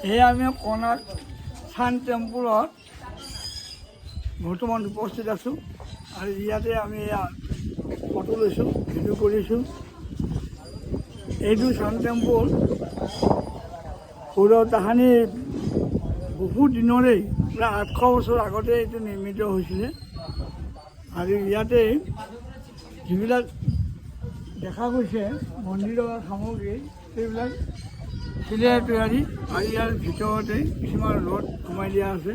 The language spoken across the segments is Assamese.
এই আমি কোণাৰ্ক চান টেম্পুলত বৰ্তমান উপস্থিত আছোঁ আৰু ইয়াতে আমি ফটো লৈছোঁ, ভিডিঅ' কৰিছোঁ। এইটো চান টেম্পুল সৌৰভ তাহানি বহুত দিনৰেই প্ৰায় 800 বছৰ আগতে এইটো নিৰ্মিত হৈছিলে আৰু ইয়াতে যিবিলাক দেখা গৈছে মন্দিৰৰ সামগ্ৰী সেইবিলাক শিলেৰে তৈয়াৰী আৰু ইয়াৰ ভিতৰতে কিছুমান ৰড সোমাই দিয়া আছে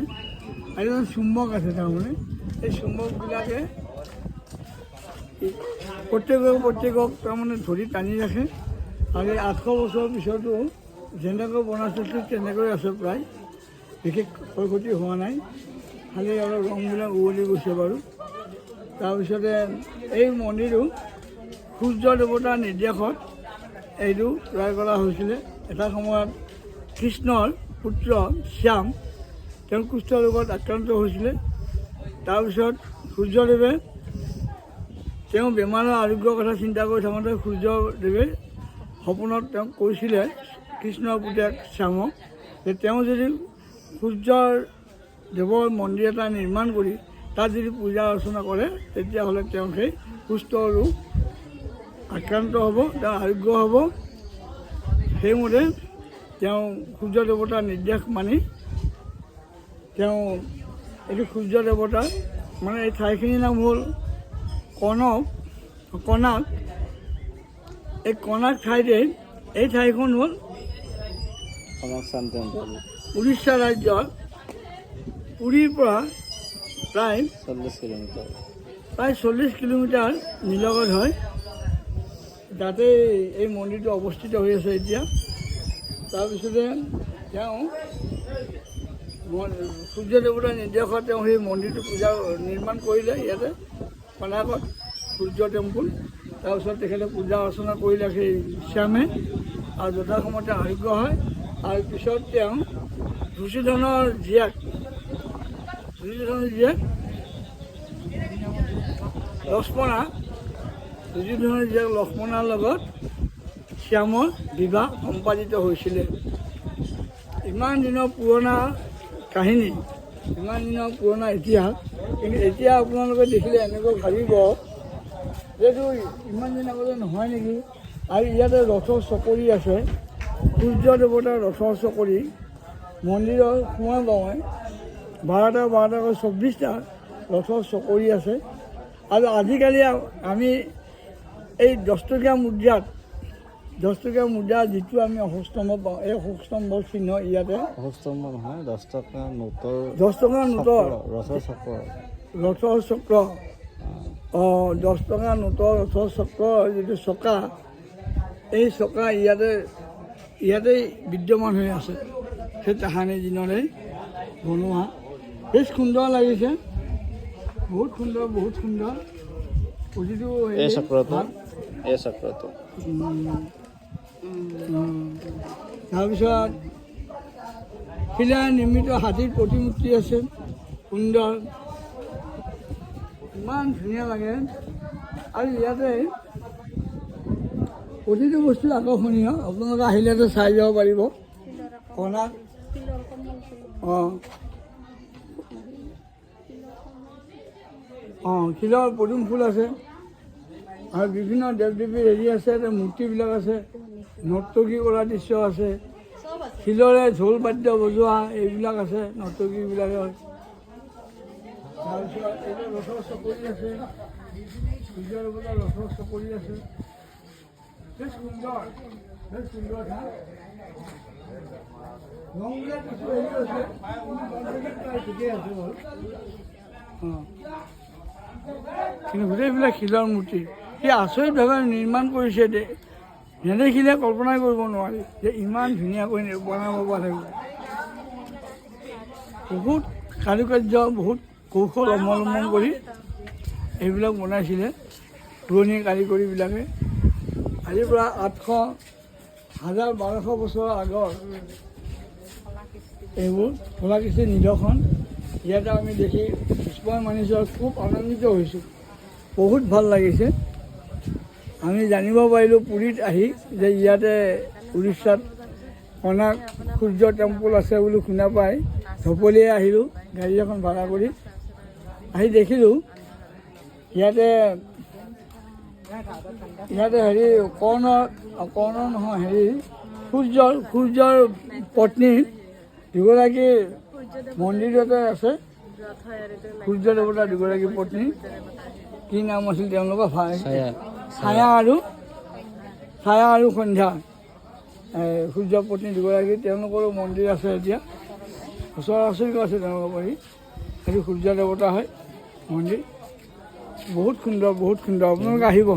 আৰু এজন চুম্বক আছে। তাৰমানে এই চুম্বকবিলাকে প্ৰত্যেকক তাৰমানে ধৰি টানি ৰাখে আৰু এই 800 বছৰৰ পিছতো যেনেকৈ বনাইছে ঠিক তেনেকৈ আছে, প্ৰায় বিশেষ ক্ষয় ক্ষতি হোৱা নাই, খালি অলপ ৰংবিলাক উৱলি গৈছে বাৰু। তাৰপিছতে এই মন্দিৰটো সূৰ্য দেৱতাৰ নিৰ্দেশত এইটো তৈয়াৰ কৰা হৈছিলে। এটা সময়ত কৃষ্ণৰ পুত্ৰ শ্যাম তেওঁ কুষ্ঠ ৰোগত আক্ৰান্ত হৈছিলে। তাৰপিছত সূৰ্যদেৱে তেওঁ বেমাৰৰ আৰোগ্যৰ কথা চিন্তা কৰি থাকোঁতে সূৰ্যদেৱে সপোনত তেওঁক কৈছিলে কৃষ্ণৰ পুতেক শ্যামক যে তেওঁ যদি সূৰ্যৰ দেৱৰ মন্দিৰ এটা নিৰ্মাণ কৰি তাত যদি পূজা অৰ্চনা কৰে তেতিয়াহ'লে তেওঁ সেই কুষ্ঠ ৰোগ আক্ৰান্ত হ'ব, তেওঁ আৰোগ্য হ'ব। সেইমতে তেওঁ সূৰ্য দেৱতাৰ নিৰ্দেশ মানি তেওঁ এইটো সূৰ্য দেৱতাৰ মানে এই ঠাইখিনিৰ নাম হ'ল কোণাৰ্ক। এই কোণাৰ্ক ঠাইতে এই ঠাইখন হ'ল উৰিষ্যা ৰাজ্যৰ পুৰীৰ পৰা প্ৰায় 40 কিলোমিটাৰ নিলগত হয়। তাতে এই মন্দিৰটো অৱস্থিত হৈ আছে এতিয়া। তাৰপিছতে তেওঁ সূৰ্য দেৱতাৰ নিৰ্দেশত তেওঁ সেই মন্দিৰটো পূজা নিৰ্মাণ কৰিলে ইয়াতে কোণাৰ্কত সূৰ্য টেম্পুল। তাৰপিছত তেখেতে পূজা অৰ্চনা কৰিলে সেই শ্যামে আৰু যথাসময়তে আৰোগ্য হয়। আৰু পিছত তেওঁ দুৰ্যোধনৰ জীয়েক লক্ষ্মণৰ লগত শ্যামৰ বিবাহ সম্পাদিত হৈছিলে। ইমান দিনৰ পুৰণা কাহিনী, ইমান দিনৰ পুৰণা ইতিহাস, কিন্তু এতিয়া আপোনালোকে দেখিলে এনেকৈ ভাবিব যেটো ইমান দিন আগতে নহয় নেকি। আৰু ইয়াতে ৰথৰ চকৰি আছে, সূৰ্য দেৱতাৰ ৰথৰ চকৰি মন্দিৰৰ সোমাই পাওঁৱে 12টা 24টা ৰথৰ চকৰি আছে। আৰু আজিকালি আমি এই 10 টকীয়া মুদ্ৰা যিটো আমি অশোকস্তম্ভ পাওঁ, এই অশোকস্তম্ভৰ চিহ্ন ইয়াতে। অশোকস্তম্ভ নহয়, 10 টকা নোটৰ ৰথৰ চক্ৰ। 10 টকা নোটৰ ৰথৰ চক্ৰ যিটো চকা, এই চকা ইয়াতেই বিদ্যমান হৈ আছে। সেই তাহানি দিনৰে বনোৱা, বেছ সুন্দৰ লাগিছে, বহুত সুন্দৰ প্ৰতিটো। তাৰপিছত শিলাৰে নিৰ্মিত হাতীৰ প্ৰতিমূৰ্তি আছে, সুন্দৰ, ইমান ধুনীয়া লাগে। আৰু ইয়াতে প্ৰতিটো বস্তু আকৰ্ষণীয়, আপোনালোকে আহিলেতো চাই যাব পাৰিব। কোণাৰ্ক শিলৰ পদুম ফুল আছে আৰু বিভিন্ন দেৱ দেৱীৰ হেৰি আছে, মূৰ্তিবিলাক আছে, নৰ্তকী কৰা দৃশ্য আছে, শিলৰে ঢোল বাদ্য বজোৱা এইবিলাক আছে নৰ্তকীবিলাকৰ। তাৰপিছত এইটো ৰথৰ চকৰি আছে, সূৰ্য দেৱতাৰ ৰথৰ চকৰি আছে, বেছ সুন্দৰ ঠাই। ৰংবিলাক কিছু হেৰি আছে, ঠিকেই আছে বাৰু। কিন্তু গোটেইবিলাক শিলৰ মূৰ্তি, সি আচৰিতভাৱে নিৰ্মাণ কৰিছে, নেদেখিলে কল্পনাই কৰিব নোৱাৰি যে ইমান ধুনীয়াকৈ বনাব পাৰে। বহুত কাৰুকাৰ্য, বহুত কৌশল অৱলম্বন কৰি এইবিলাক বনাইছিলে পুৰণি কাৰিকৰীবিলাকে। আজিৰ পৰা 1200 বছৰৰ আগৰ এইবোৰ কলাকৃষ্টিৰ নিদৰ্শন ইয়াতে আমি দেখি মই মানিছোঁ আৰু খুব আনন্দিত হৈছোঁ, বহুত ভাল লাগিছে। আমি জানিব পাৰিলোঁ পুৰীত আহি যে ইয়াতে উৰিষ্যাত কনাক সূৰ্য টেম্পল আছে বুলি শুনা পাই ধপলিয়াই আহিলোঁ গাড়ী এখন ভাড়া কৰি। আহি দেখিলোঁ ইয়াতে হেৰি কৰ্ণ নহয়, হেৰি সূৰ্যৰ পত্নী দুগৰাকী মন্দিৰতে আছে। সূৰ্য দেৱতাৰ দুগৰাকী পত্নী, কি নাম আছিল তেওঁলোকৰ? ছায়া আৰু সন্ধ্যা, সূৰ্য পত্নী দুগৰাকী, তেওঁলোকৰো মন্দিৰ আছে এতিয়া। ওচৰা-ওচৰিকৈ আছে তেওঁলোকৰ পাৰি। সেইটো সূৰ্য দেৱতা হয় মন্দিৰ, বহুত সুন্দৰ, বহুত সুন্দৰ। আপোনালোকে আহিব।